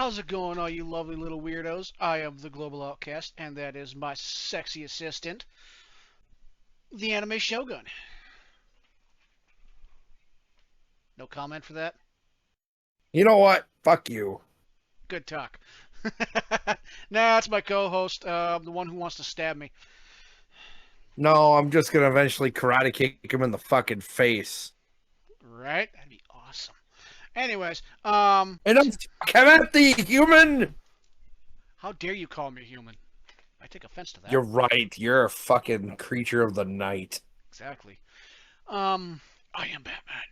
How's it going, all you lovely little weirdos? I am the Global Outcast, and that is my sexy assistant, the Anime Shogun. No comment for that? You know what? Fuck you. Good talk. Nah, it's my co-host, the one who wants to stab me. No, I'm just gonna eventually karate kick him in the fucking face. Right? That'd be awesome. Anyways, And come at thee, human! how dare you call me human? I take offense to that. You're right. You're a fucking creature of the night. Exactly. I am Batman.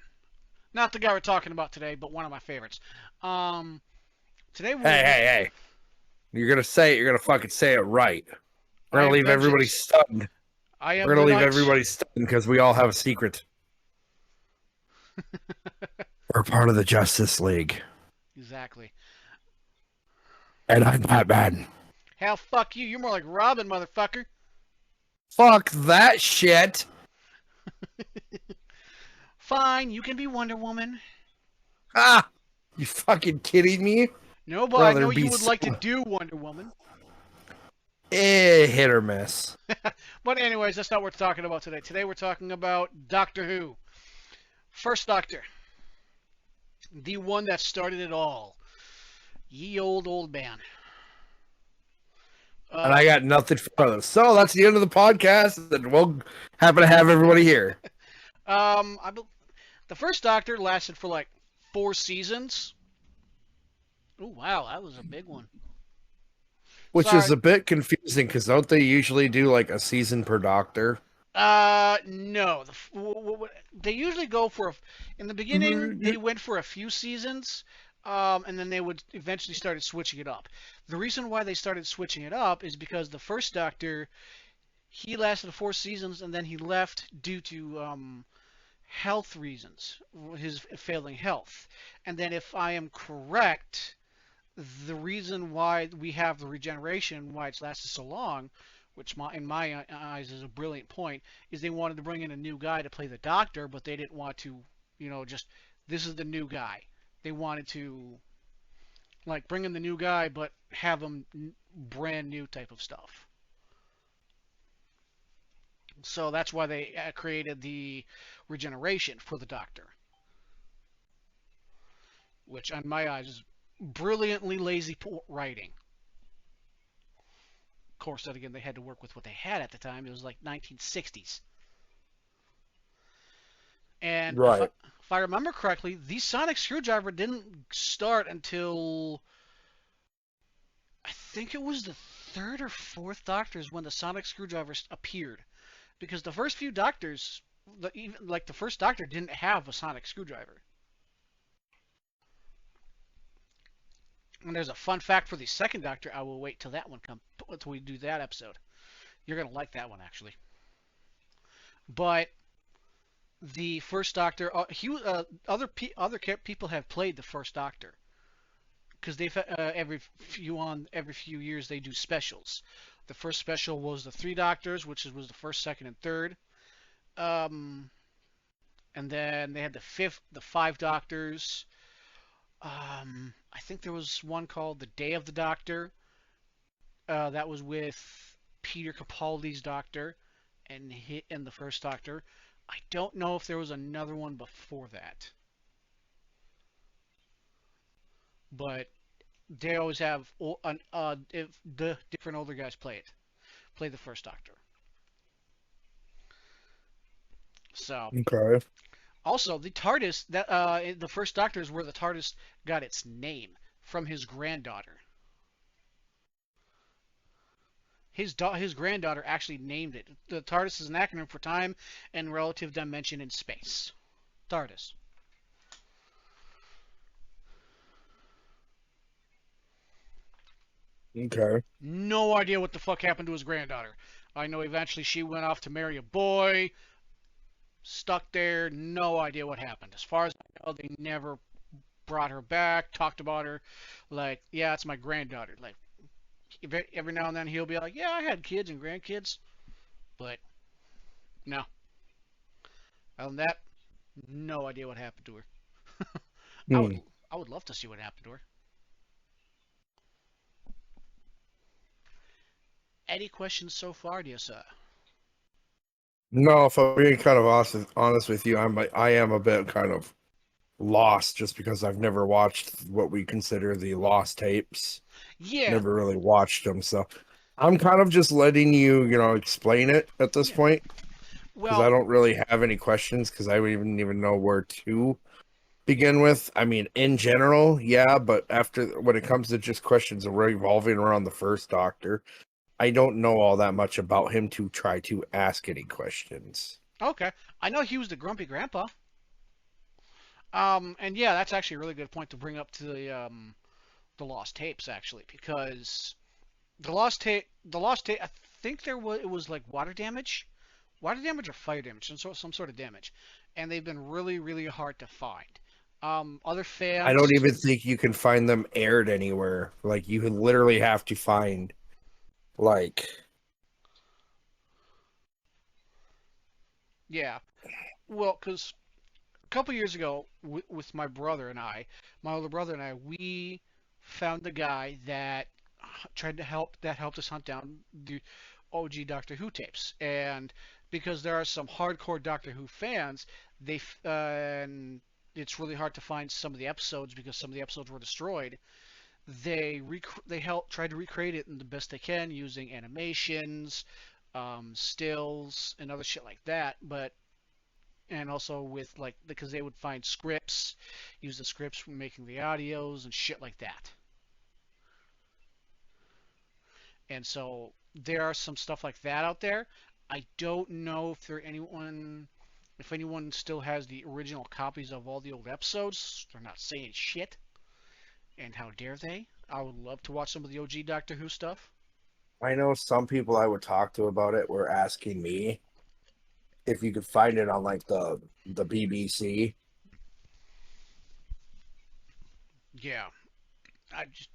Not the guy we're talking about today, but one of my favorites. Um, Today Hey, we're hey, hey. You're gonna say it. You're gonna fucking say it right. We're I gonna am leave everybody vengeance. stunned. I am We're the gonna leave knight. everybody stunned because we all have a secret. We're part of the Justice League. Exactly. And I'm Batman. Hell, fuck you. You're more like Robin, motherfucker. Fuck that shit. Fine, you can be Wonder Woman. Ah! You fucking kidding me? No, but I Rather know you be would so like to do Wonder Woman. hit or miss. But anyways, that's not what we're talking about today. Today we're talking about Doctor Who. First Doctor. The one that started it all. Ye old man. And I got nothing for them. So that's the end of the podcast, and we'll happen to have everybody here. Um, I, the First Doctor lasted for like 4 seasons. Oh wow, that was a big one. Which is Sorry. a bit confusing because don't they usually do like a season per doctor? No. They usually go for in the beginning they went for a few seasons, and then they would eventually started switching it up. The reason why they started switching it up is because the first Doctor he lasted 4 seasons and then he left due to health reasons, his failing health. And then if I am correct, the reason why we have the regeneration, why it's lasted so long, which in my eyes is a brilliant point, is they wanted to bring in a new guy to play the Doctor, but they didn't want to, just this is the new guy. They wanted to like bring in the new guy, but have him brand new type of stuff. So that's why they created the regeneration for the Doctor, which in my eyes is brilliantly lazy writing. Of course, that again, they had to work with what they had at the time. It was like 1960s. And Right. if I remember correctly, the sonic screwdriver didn't start until I think it was the third or fourth Doctors when the sonic screwdriver appeared. Because the first few Doctors, even like the first Doctor, didn't have a sonic screwdriver. And there's a fun fact for the second Doctor. I will wait till that one comes until we do that episode. You're gonna like that one actually. But the first Doctor, other people have played the first Doctor because they've every few years they do specials. The first special was the three Doctors, which was the first, second, and third. Um, and then they had the five Doctors. I think there was one called the Day of the Doctor. That was with Peter Capaldi's Doctor and the first Doctor. I don't know if there was another one before that, but they always have if the different older guys play the first Doctor. So Okay. also the TARDIS that the first Doctor is where the TARDIS got its name from his granddaughter. His granddaughter actually named it. The TARDIS is an acronym for time and relative dimension in space. TARDIS. Okay. No idea what the fuck happened to his granddaughter. I know eventually she went off to marry a boy, stuck there, no idea what happened. As far as I know, they never brought her back, talked about her. Like, yeah, it's my granddaughter. Like, every now and then he'll be like, yeah, I had kids and grandkids. But, no. Other than that, no idea what happened to her. I would Hmm. I would love to see what happened to her. any questions so far, dear sir? No, if I'm being kind of honest with you, I am a bit kind of lost just because I've never watched what we consider the lost tapes. Yeah, Never really watched them, so I'm kind of just letting you, explain it at this yeah. point because I Well, don't really have any questions because I wouldn't even know where to begin with. I mean, in general, yeah, but after when it comes to just questions revolving around the first Doctor, I don't know all that much about him to try to ask any questions. okay. I know he was the grumpy grandpa. And yeah, that's actually a really good point to bring up to the lost tapes actually, because the lost tape, I think it was like water damage or fire damage, some sort of damage, and they've been really, really hard to find. Other I fans, don't even think you can find them aired anywhere. Like you literally have to find like yeah, well, because a couple years ago with my older brother and I, we found a guy that that helped us hunt down the OG Doctor Who tapes, and because there are some hardcore Doctor Who fans, and it's really hard to find some of the episodes because some of the episodes were destroyed. They help try to recreate it in the best they can using animations, stills, and other shit like that. But and also with like because they would find scripts, use the scripts for making the audios and shit like that. And so there are some stuff like that out there. I don't know if anyone still has the original copies of all the old episodes. They're not saying shit, and how dare they? I would love to watch some of the OG Doctor Who stuff. I know some people I would talk to about it were asking me if you could find it on like the BBC. Yeah, I just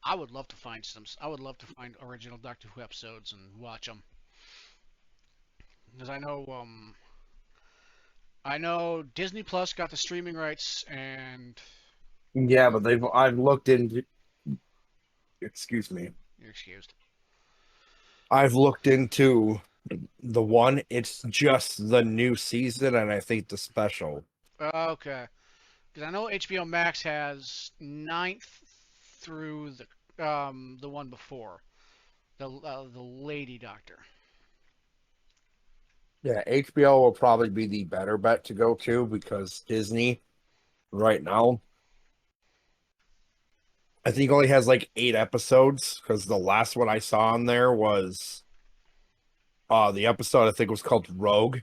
I would love to find some. I would love to find original Doctor Who episodes and watch them because I know Disney Plus got the streaming rights, and Yeah, but I've looked into excuse me. you're excused. I've looked into the one. It's just the new season and I think the special. Okay, because I know HBO Max has ninth through the one before the Lady Doctor. Yeah, HBO will probably be the better bet to go to because Disney right now I think only has like 8 episodes because the last one I saw on there was the episode I think was called Rogue.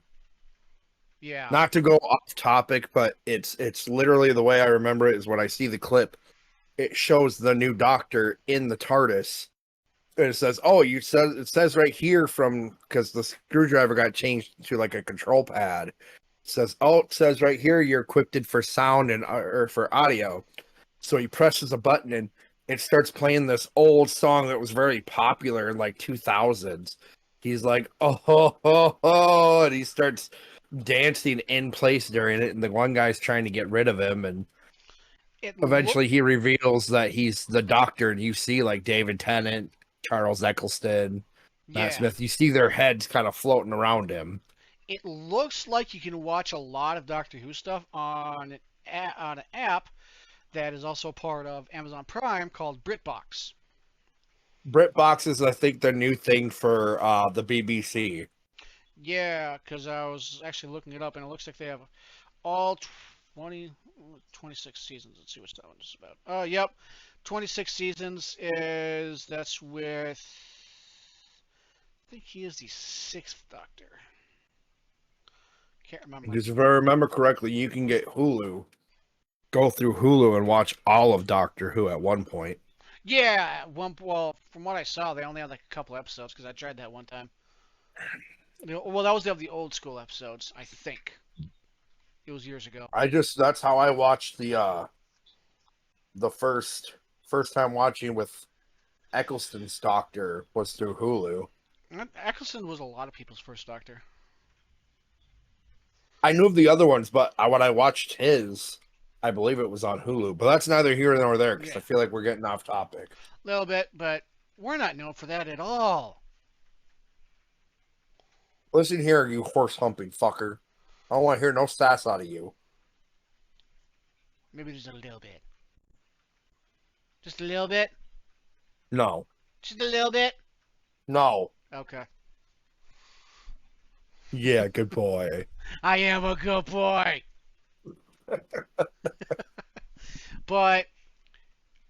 Yeah, Not to go off topic, but it's literally the way I remember it is when I see the clip, it shows the new doctor in the TARDIS. And it says, "Oh, it says right here from because the screwdriver got changed to like a control pad. It says, oh, it says right here you're equipped for sound and or for audio." So he presses a button and it starts playing this old song that was very popular in like 2000s. He's like, "Oh, ho, ho, ho," and he starts dancing in place during it. And the one guy's trying to get rid of him. And it look eventually he reveals that he's the doctor. And you see like David Tennant, Charles Eccleston, Matt yeah, Smith. You see their heads kind of floating around him. it looks like you can watch a lot of Doctor Who stuff on an app that is also part of Amazon Prime called BritBox. BritBox is, I think, the new thing for the BBC. Yeah, because I was actually looking it up, and it looks like they have all 20, 26 seasons. Let's see what that one is about. Yep, 26 seasons is that's with. I think he is the sixth Doctor. Can't remember. Because if I remember correctly, you can get Hulu, go through Hulu and watch all of Doctor Who at one point. Yeah, well, from what I saw, they only had like a couple episodes because I tried that one time. Well, that was of the old school episodes, I think. It was years ago. That's how I watched the first time watching with Eccleston's Doctor was through Hulu. Eccleston was a lot of people's first Doctor. I knew of the other ones, but when I watched his, I believe it was on Hulu. But that's neither here nor there because Yeah, I feel like we're getting off topic. a little bit, but we're not known for that at all. Listen here, you horse humping fucker. I don't want to hear no sass out of you. Maybe just a little bit. Just a little bit. No, Just a little bit. no. Okay. Yeah, good boy. I am a good boy. But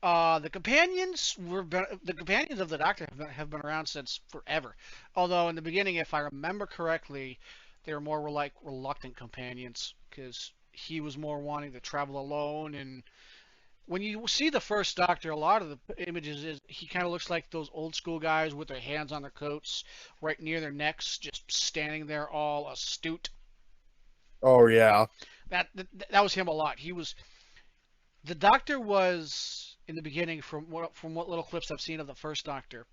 the companions of the Doctor have been around since forever. Although in the beginning, if I remember correctly, they were more like reluctant companions because he was more wanting to travel alone. And when you see the first Doctor, a lot of the images is he kind of looks like those old school guys with their hands on their coats, right near their necks, just standing there all astute. Oh yeah. That was him a lot. The Doctor was in the beginning from what little clips I've seen of the first Doctor.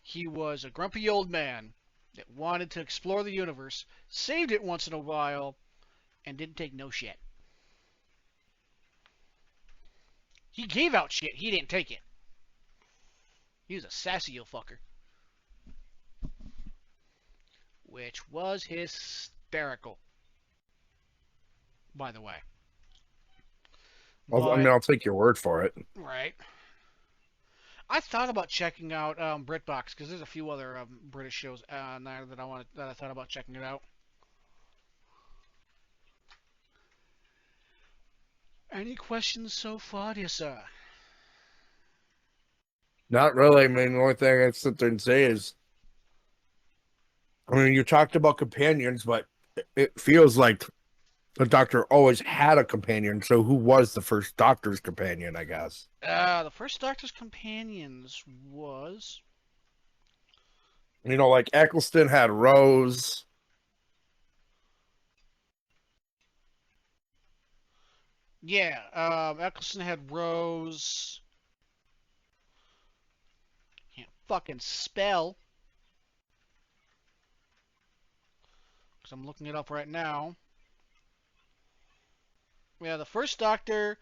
He was a grumpy old man that wanted to explore the universe, saved it once in a while, and didn't take no shit. He gave out shit. He didn't take it. He was a sassy old fucker, which was hysterical, by the way. I mean, But I'll take your word for it. right, I thought about checking out BritBox because there's a few other British shows on there that I thought about checking it out. Any questions so far, dear sir? Not really. I mean, the only thing I sit there and say is, I mean, you talked about companions, but it feels like the Doctor always had a companion. So who was the first Doctor's companion? I guess. The first Doctor's companions was You know, like Eccleston had Rose. yeah. Eccleston had Rose. Can't fucking spell because I'm looking it up right now. Yeah, the first Doctor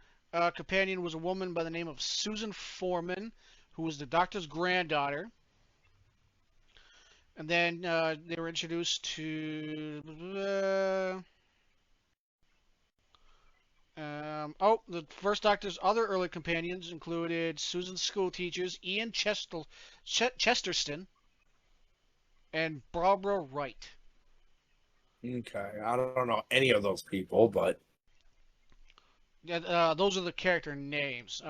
companion was a woman by the name of Susan Foreman, who was the Doctor's granddaughter. And then they were introduced to. The first Doctor's other early companions included Susan's school teachers Ian Chesterton and Barbara Wright. Okay, I don't know any of those people, but Yeah, those are the character names.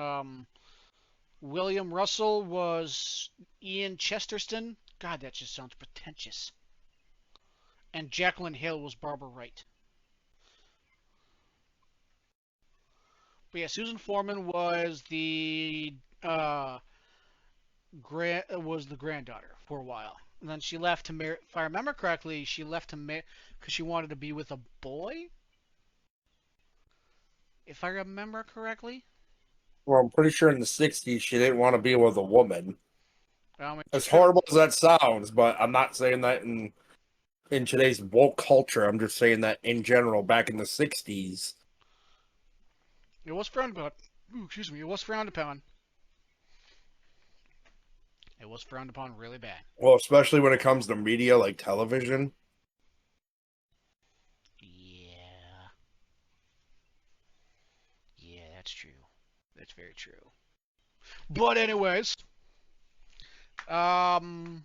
William Russell was Ian Chesterton. God, that just sounds pretentious. And Jacqueline Hill was Barbara Wright. But yeah, Susan Foreman uh, was the granddaughter for a while, and then she left to marry. If I remember correctly, she left to marry because she wanted to be with a boy. If I remember correctly, well, I'm pretty sure in the '60s she didn't want to be with a woman. I mean, As horrible as that sounds, but I'm not saying that in today's woke culture. I'm just saying that in general, back in the '60s. it was frowned upon. Ooh, excuse me, it was frowned upon. It was frowned upon really bad. Well, especially when it comes to media like television. Yeah, yeah, that's true. That's very true. But anyways, um,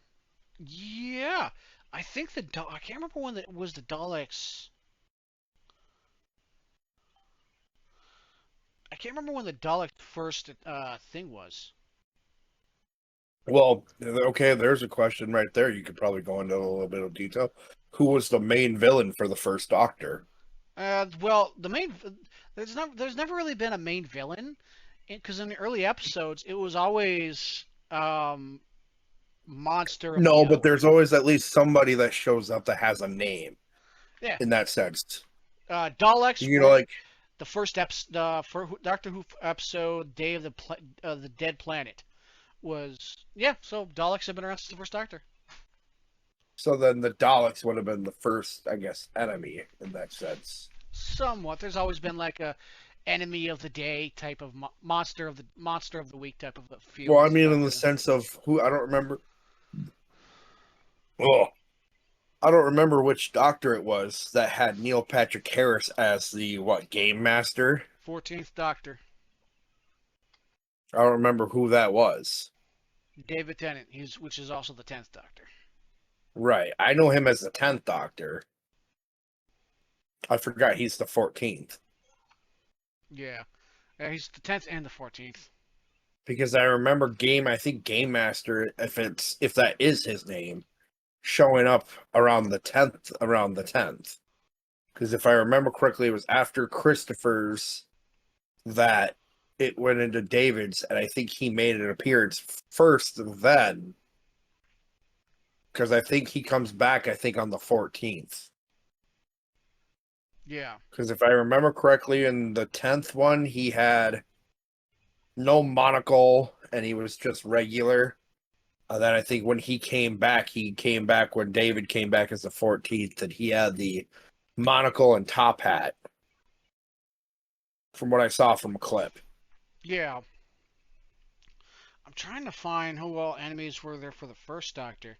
yeah, I think I can't remember when it was the Daleks. I can't remember when the Dalek first thing was. Well, okay, there's a question right there. You could probably go into a little bit of detail. Who was the main villain for the first Doctor? Well, there's never really been a main villain, because in the early episodes it was always monster of No, the but there's always at least somebody that shows up that has a name yeah. in that sense. Daleks You know, were like, the first Doctor Who episode, Day of the Dead Planet was yeah. So Daleks have been around since the first Doctor. so then the Daleks would have been the first, I guess, enemy in that sense. Somewhat. There's always been like a enemy of the day type of monster of the week type of a feel Well, I with mean, in the Doctor. sense of who I don't remember. Oh, I don't remember which doctor it was that had Neil Patrick Harris as the game master. 14th Doctor, I don't remember who that was. David Tennant, which is also the 10th Doctor. Right. I know him as the 10th Doctor. I forgot he's the 14th. Yeah, he's the 10th and the 14th. Because I remember I think Game Master, if that is his name, showing up around the 10th. Because if I remember correctly, it was after Christopher's that it went into David's, and I think he made an appearance first then. Because I think he comes back, I think, on the 14th. Yeah, Because if I remember correctly, in the 10th one, he had no monocle and he was just regular. Then I think when he came back when David came back as the 14th, and he had the monocle and top hat, from what I saw from a clip. yeah. I'm trying to find who all enemies were there for the first Doctor.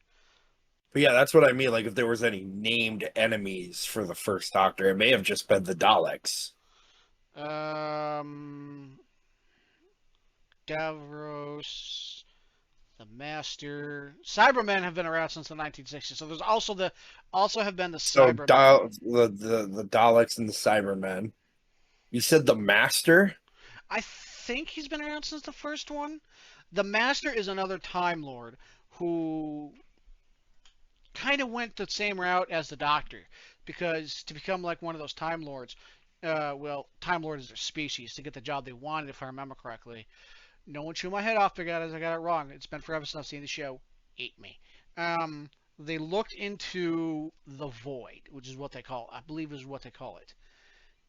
But yeah, that's what I mean. Like, if there was any named enemies for the first Doctor, it may have just been the Daleks. Um, Davros, the Master, Cybermen have been around since the 1960s. So there's also have been the So Cybermen. the Daleks and the Cybermen. You said the Master? I think he's been around since the first one. The Master is another Time Lord who kind of went the same route as the Doctor, because to become like one of those Time Lords, well, Time Lord is their species to get the job they wanted, if I remember correctly. No one chew my head off, guys. I got it wrong. It's been forever since I've seen the show. Eat me. They looked into the void, which is what they call, I believe, is what they call it.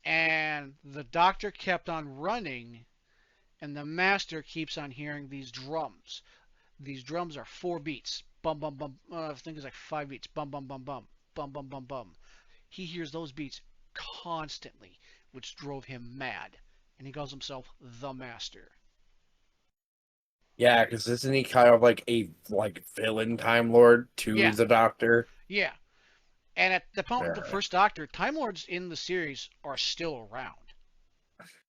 And the Doctor kept on running, and the Master keeps on hearing these drums. These drums are 4 beats. Bum bum bum. I think it's like 5 beats. Bum bum bum bum. Bum bum bum bum. He hears those beats constantly, which drove him mad, and he calls himself the Master. Yeah, because isn't he kind of like a villain Time Lord to Yeah, the Doctor? yeah. And at the point with the Yeah. first Doctor, Time Lords in the series are still around.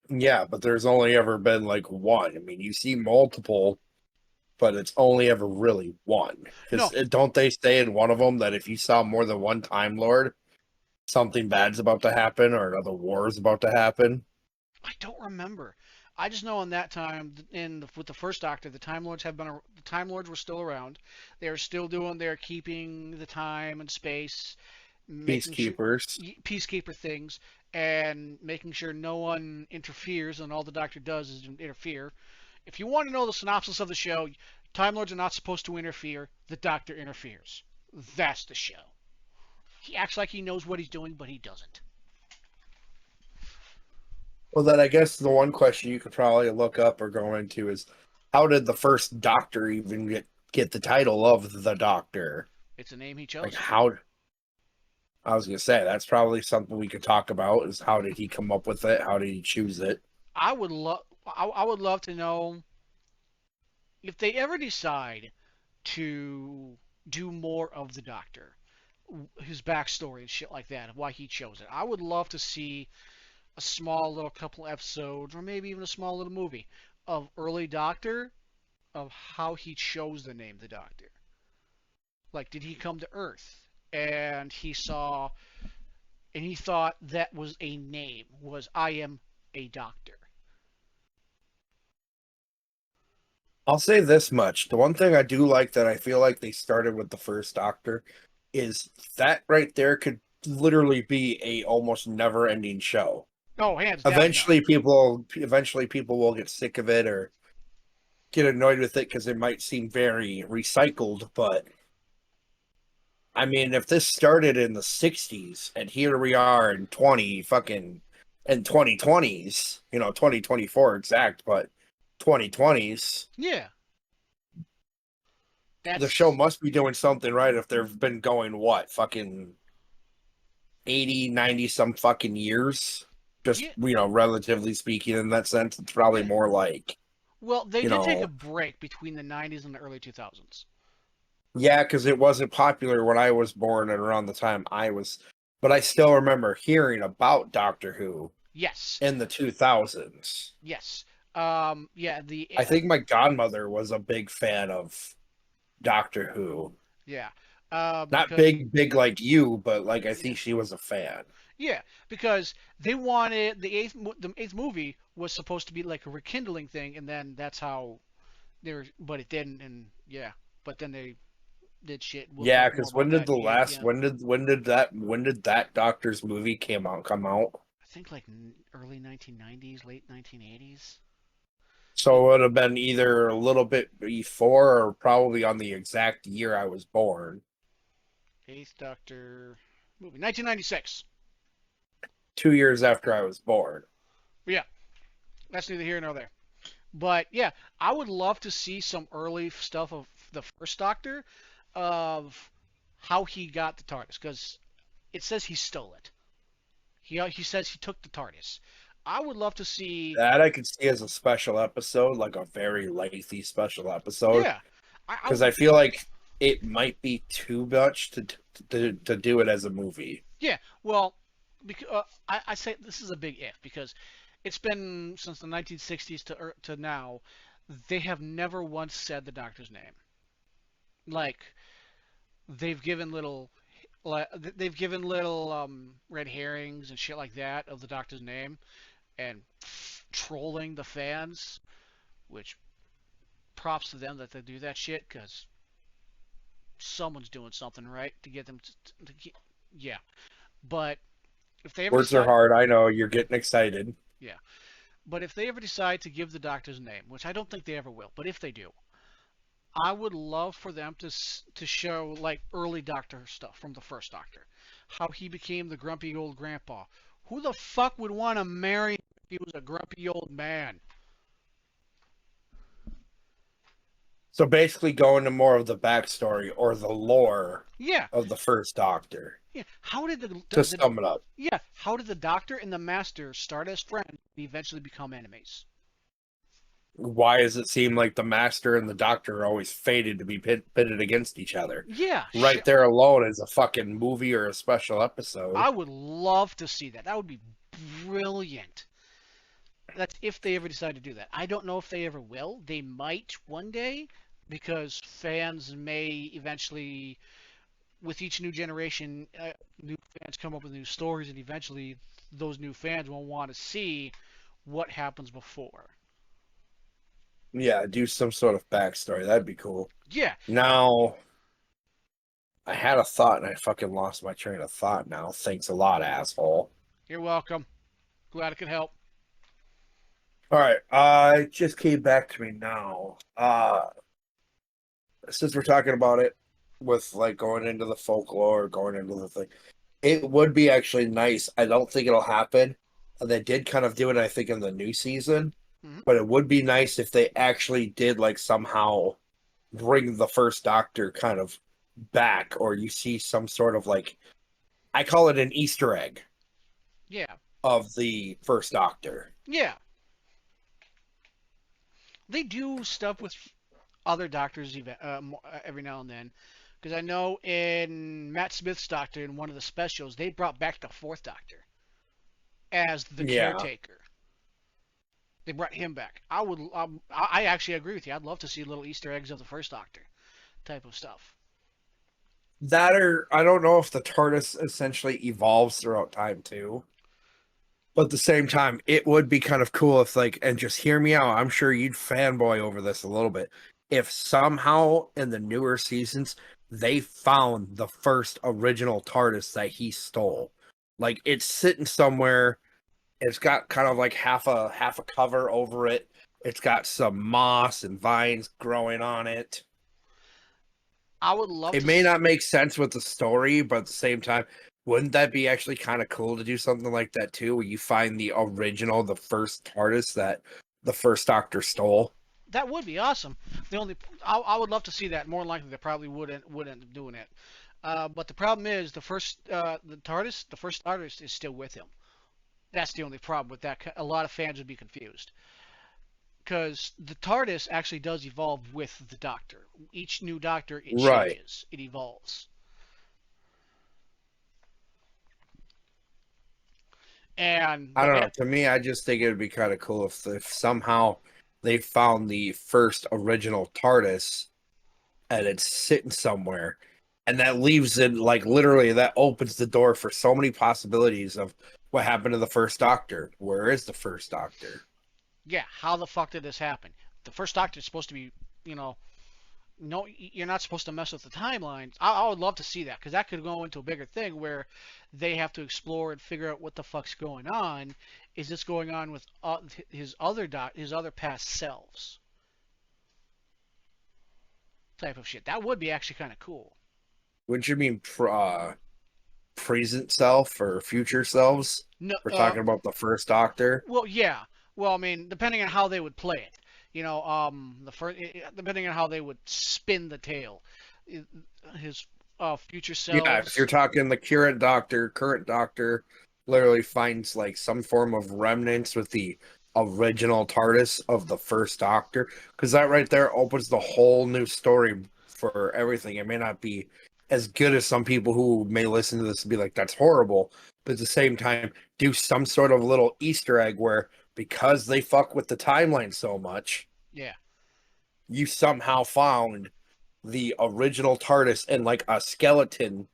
Yeah, but there's only ever been like one. I mean, you see multiple, but it's only ever really one. Because No, don't they say in one of them that if you saw more than one Time Lord, something bad's about to happen or another war is about to happen? I don't remember. I just know in that time, with the first Doctor, the Time Lords were still around. They are still doing their keeping the time and space, making sure Peacekeepers. peacekeeper things, and making sure no one interferes. And all the Doctor does is interfere. If you want to know the synopsis of the show, Time Lords are not supposed to interfere. The Doctor interferes. That's the show. He acts like he knows what he's doing, but he doesn't. Well, then I guess the one question you could probably look up or go into is how did the first Doctor even get the title of the Doctor? It's a name he Like, chose. how I was gonna say that's probably something we could talk about is how did he come up with it? How did he choose it? I would love to know if they ever decide to do more of the Doctor, his backstory and shit like that, why he chose it. I would love to see a small little couple episodes, or maybe even a small little movie of early Doctor, of how he chose the name the Doctor. Like, did he come to Earth and he thought that was a name, was I am a doctor. I'll say this much. The one thing I do like that I feel like they started with the first Doctor is that right there could literally be a almost never ending show. Oh, hands down, no. Eventually people will get sick of it or get annoyed with it because it might seem very recycled, but I mean, if this started in the 60s and here we are in 2020s, 2024 exact, but 2020s, Yeah, the show that's must be doing something right if they've been going what, fucking 80, 90 some fucking years. Just, yeah, relatively speaking in that sense, it's probably yeah. more like, Well, they you did take a know, break between the 90s and the early 2000s. Yeah, because it wasn't popular when I was born and around the time I was, but I still remember hearing about Doctor Who Yes, in the 2000s. yes. Yeah, I think my godmother was a big fan of Doctor Who. yeah. Not Because big like you, but like I yeah, think she was a fan. yeah, because they wanted the eighth movie was supposed to be like a rekindling thing, and then that's how they were, but it didn't, and yeah, but then they did shit. We'll Yeah, talk more because when about did that the yet last again. when did that Doctor's movie come out? I think like early 1990s, late 1980s. It So it would have been either a little bit before or probably on the exact year I was born. Eighth Doctor movie, 1996. 2 years after I was born. Yeah, that's neither here nor there. But yeah, I would love to see some early stuff of the first Doctor, of how he got the TARDIS, because it says he stole it. He says he took the TARDIS. I would love to see. That I could see as a special episode, like a very lengthy special episode, Yeah, I because I would. feel like it might be too much to do it as a movie. Yeah, well, because I say this is a big if, because it's been since the 1960s to now. They have never once said the Doctor's name. Like they've given little they've given little red herrings and shit like that of the Doctor's name, and trolling the fans, which props to them that they do that shit, because someone's doing something right to get them to get, yeah. But if they ever Words are decide, hard. I know you're getting excited. yeah, but if they ever decide to give the Doctor's name, which I don't think they ever will, but if they do, I would love for them to show like early Doctor stuff from the first Doctor, how he became the grumpy old grandpa. Who the fuck would want to marry him if he was a grumpy old man? So basically, go into more of the backstory or the lore Yeah, of the first Doctor yeah. How did to sum it up. yeah? How did the Doctor and the Master start as friends and eventually become enemies? Why does it seem like the Master and the Doctor are always fated to be pitted against each other? Yeah, Right there alone is a fucking movie or a special episode. I would love to see that. That would be brilliant. That's if they ever decide to do that. I don't know if they ever will. They might one day, because fans may eventually, with each new generation, new fans come up with new stories, and eventually those new fans will want to see what happens before. Yeah, do some sort of backstory. That'd be cool. Yeah, Now, I had a thought and I fucking lost my train of thought now. Thanks a lot, asshole. you're welcome. Glad I could help. All right, it just came back to me now. Since we're talking about it with like going into the folklore, going into the thing, it would be actually nice. I don't think it'll happen. They did kind of do it, I think, in the new season, Hmm. but it would be nice if they actually did like somehow bring the first Doctor kind of back, or you see some sort of like I call it an Easter egg Yeah, of the first Doctor. yeah. They do stuff with other doctors every now and then. Because I know in Matt Smith's Doctor, in one of the specials, they brought back the fourth Doctor as the Yeah, caretaker. They brought him back. I actually agree with you. I'd love to see little Easter eggs of the first Doctor type of stuff. that or I don't know if the TARDIS essentially evolves throughout time too. But at the same time, it would be kind of cool if, like, and just hear me out. I'm sure you'd fanboy over this a little bit. If somehow in the newer seasons they found the first original TARDIS that he stole, like it's sitting somewhere. It's got kind of like half a cover over it. It's got some moss and vines growing on it. I would love It to. may not make sense with the story, but at the same time, wouldn't that be actually kind of cool to do something like that too, where you find the original, the first TARDIS that the first Doctor stole? That would be awesome. The only I would love to see that. More than likely, they probably would end up doing it. But the problem is the TARDIS, the first TARDIS, is still with him. That's the only problem with that. A lot of fans would be confused. because the TARDIS actually does evolve with the Doctor. Each new Doctor, it Right. changes, it evolves, and I the don't know. To me, I just think it would be kind of cool if somehow they found the first original TARDIS and it's sitting somewhere. And that leaves it like literally that opens the door for so many possibilities of what happened to the first Doctor. Where is the first Doctor? yeah, how the fuck did this happen? The first Doctor is supposed to be, you know, no, you're not supposed to mess with the timelines. I would love to see that because that could go into a bigger thing where they have to explore and figure out what the fuck's going on. Is this going on with his other past selves? Type of shit. That would be actually kind of cool. What you mean, present self or future selves? No, We're talking about the first Doctor. well, yeah. Well, I mean, depending on how they would play it, depending on how they would spin the tale, his future Yeah, if you're selves. talking the current doctor literally finds like some form of remnants with the original TARDIS of the first Doctor, because that right there opens the whole new story for everything. It may not be as good as some people who may listen to this and be like, that's horrible, but at the same time, do some sort of little Easter egg where because they fuck with the timeline so much, Yeah, you somehow found the original TARDIS and like a skeleton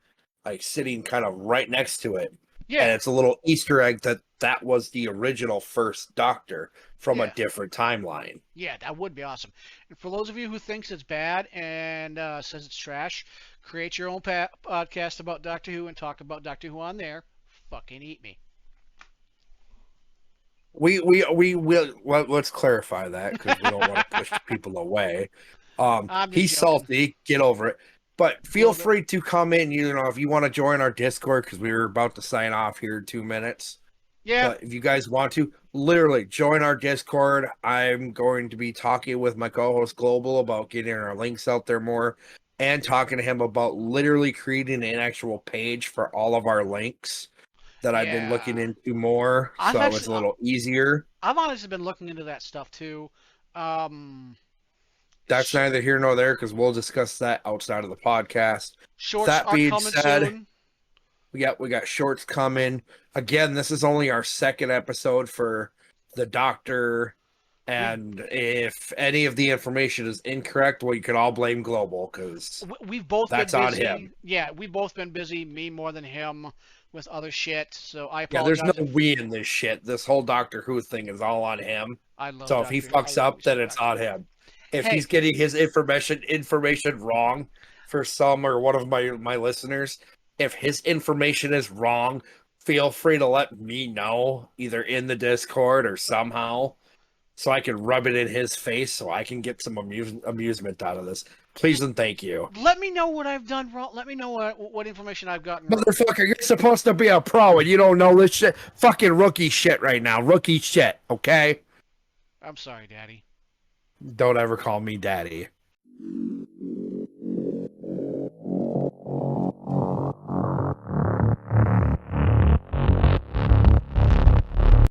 like sitting kind of right next to it. And yeah, it's a little Easter egg that that was the original first Doctor from a yeah. different timeline. Yeah, that would be awesome. And for those of you who thinks it's bad and says it's trash, create your own podcast about Doctor Who and talk about Doctor Who on there. Fucking eat me. We will let's clarify that because we don't want to push people away. I'm just He's joking. salty, get over it. But A feel little bit. free to come in, you know, if you want to join our Discord because we were about to sign off here in 2 minutes. Yeah, But if you guys want to, literally join our Discord. I'm going to be talking with my co-host Global about getting our links out there more and talking to him about literally creating an actual page for all of our links that I've been looking yeah. into more. I've So it's actually, a little easier. I've honestly been looking into that stuff too. Um, That's sh- neither here nor there because we'll discuss that outside of the podcast. Shorts That are being coming said, soon. we got shorts coming. Again, this is only our second episode for the Doctor. We've And if any of the information is incorrect, well, you can all blame Global because we've both been that's on busy. him. Yeah, we've both been busy. Me more than him with other shit. So I Yeah, there's no apologize if we in this shit. This whole Doctor Who thing is all on him. I love So if he Doctor. I fucks love me up, then some it's Doctor on Who. him. If he's Hey, getting his information wrong for some or one of my listeners, if his information is wrong, feel free to let me know either in the Discord or somehow so I can rub it in his face so I can get some amusement out of this. Please and thank you. let me know what I've done wrong. Let me know what information I've gotten wrong. Motherfucker, you're supposed to be a pro and you don't know this shit. Fucking rookie shit right now. Rookie shit, okay? I'm sorry, Daddy. Don't ever call me daddy.